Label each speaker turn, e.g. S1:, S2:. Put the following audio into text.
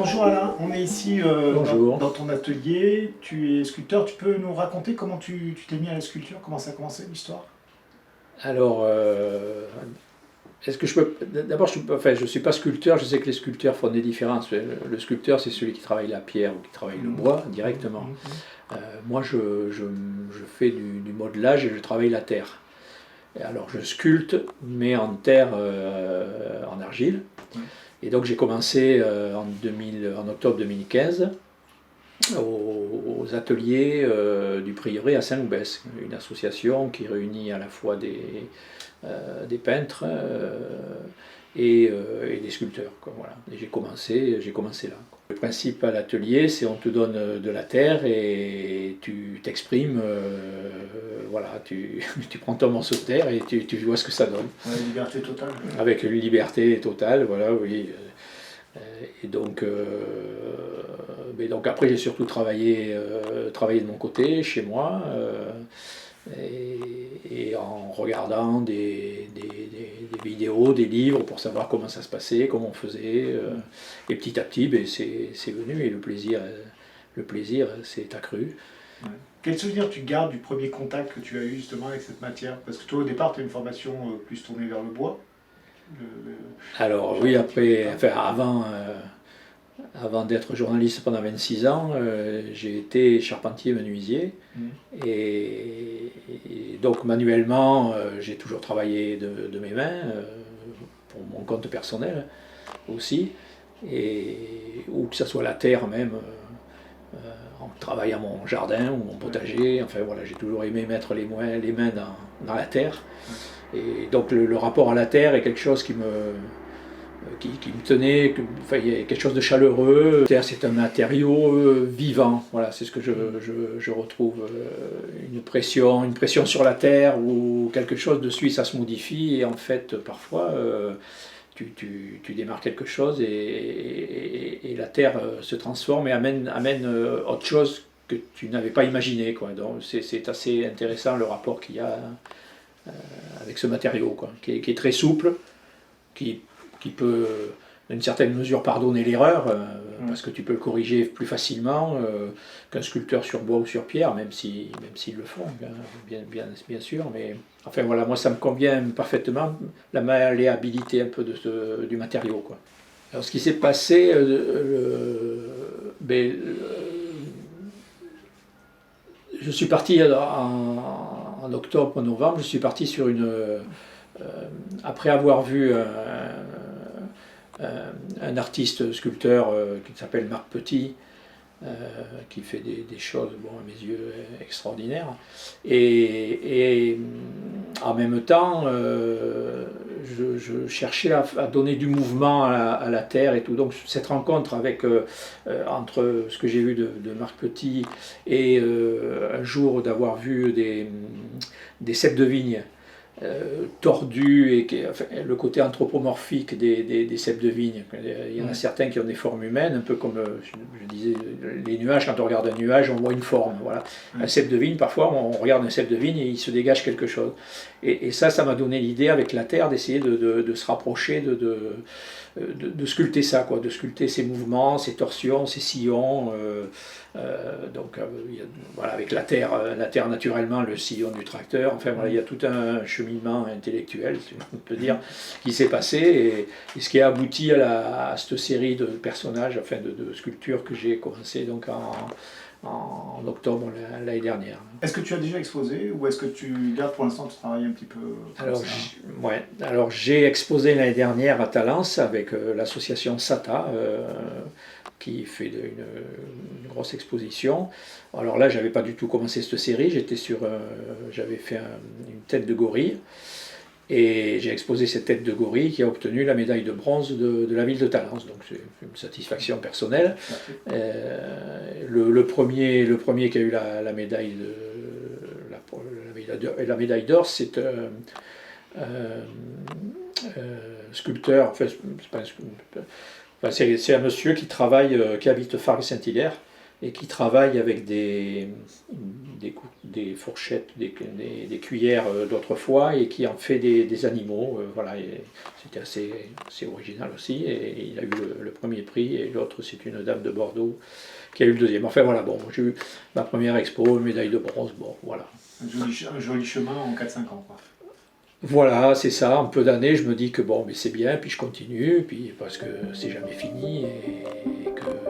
S1: Bonjour Alain, on est ici dans ton atelier, tu es sculpteur, tu peux nous raconter comment tu t'es mis à la sculpture, comment ça a commencé l'histoire?
S2: Alors, est-ce que je peux... D'abord, je suis pas sculpteur, je sais que les sculpteurs font des différences. Le sculpteur, c'est celui qui travaille la pierre ou qui travaille le bois directement. Moi, je fais du modelage et je travaille la terre. Et alors, je sculpte, mais en terre, en argile. Et donc, j'ai commencé en octobre 2015 aux ateliers du Prieuré à Saint-Loubès, une association qui réunit à la fois des peintres et des sculpteurs, quoi, voilà. Et j'ai commencé là, quoi. Le principe à l'atelier, c'est on te donne de la terre et tu t'exprimes, voilà, tu prends ton morceau de terre et tu vois ce que ça donne.
S1: Ouais, liberté totale.
S2: Avec une liberté totale, voilà, oui. Et donc, mais donc après j'ai surtout travaillé de mon côté, chez moi, et en regardant des vidéos, des livres pour savoir comment ça se passait, comment on faisait. Et petit à petit, ben, c'est venu et le plaisir s'est accru.
S1: Ouais. Quel souvenir tu gardes du premier contact que tu as eu justement avec cette matière? Parce que toi au départ tu as une formation plus tournée vers le bois.
S2: Alors oui, après, enfin, avant d'être journaliste pendant 26 ans, j'ai été charpentier menuisier. Et donc manuellement, j'ai toujours travaillé de mes mains, pour mon compte personnel aussi, ou que ce soit la terre même, en travaillant mon jardin ou mon potager. Enfin voilà, j'ai toujours aimé mettre les mains dans la terre. Et donc le rapport à la terre est quelque chose qui me tenait, enfin, il y a quelque chose de chaleureux. La terre, c'est un matériau vivant, voilà, c'est ce que je retrouve. Une pression sur la terre ou quelque chose de suite, ça se modifie et en fait, parfois, tu démarres quelque chose et la terre se transforme et amène autre chose que tu n'avais pas imaginé, quoi. Donc c'est assez intéressant le rapport qu'il y a avec ce matériau, quoi, qui est très souple, qui peut, dans une certaine mesure, pardonner l'erreur, parce que tu peux le corriger plus facilement qu'un sculpteur sur bois ou sur pierre, même s'ils le font, bien sûr. Mais enfin voilà, moi ça me convient parfaitement, la malléabilité un peu du matériau, quoi. Alors ce qui s'est passé, je suis parti en octobre-novembre, je suis parti sur après avoir vu un artiste sculpteur qui s'appelle Marc Petit, qui fait des choses, bon, à mes yeux, extraordinaires. Et en même temps, je cherchais à donner du mouvement à la terre et tout. Donc cette rencontre entre ce que j'ai vu de Marc Petit et un jour d'avoir vu des ceps de vigne tordus et enfin, le côté anthropomorphique des ceps de vigne. Il y en a certains qui ont des formes humaines, un peu comme je disais, les nuages, quand on regarde un nuage, on voit une forme. Voilà. Un cep de vigne, parfois, on regarde un cep de vigne et il se dégage quelque chose. Et ça m'a donné l'idée avec la terre d'essayer de se rapprocher, de sculpter ça, quoi, de sculpter ces mouvements, ces torsions, ces sillons. Voilà, avec la terre naturellement, le sillon du tracteur, enfin voilà, il y a tout un cheminement intellectuel, si on peut dire, qui s'est passé et ce qui a abouti à cette série de personnages, enfin de sculptures que j'ai commencé donc en octobre l'année dernière.
S1: Est-ce que tu as déjà exposé ou est-ce que tu gardes pour l'instant tu travailles un petit peu
S2: alors j'ai exposé l'année dernière à Talence avec l'association SATA, qui fait une grosse exposition. Alors là, j'avais pas du tout commencé cette série, j'avais fait une tête de gorille, et j'ai exposé cette tête de gorille qui a obtenu la médaille de bronze de la ville de Talence, donc c'est une satisfaction personnelle. Le premier qui a eu la médaille la médaille d'or, c'est sculpteur, enfin, c'est pas un sculpteur, enfin, c'est un monsieur qui habite Fargue-Saint-Hilaire, et qui travaille avec des fourchettes, des cuillères d'autrefois et qui en fait des animaux. Voilà, c'était assez original aussi. Et il a eu le premier prix et l'autre c'est une dame de Bordeaux qui a eu le deuxième. Enfin voilà, bon, j'ai eu ma première expo, médaille de bronze, bon voilà.
S1: Un joli chemin en 4-5 ans, quoi.
S2: Voilà, c'est ça, en peu d'années, je me dis que bon, mais c'est bien, puis je continue, puis parce que c'est jamais fini et que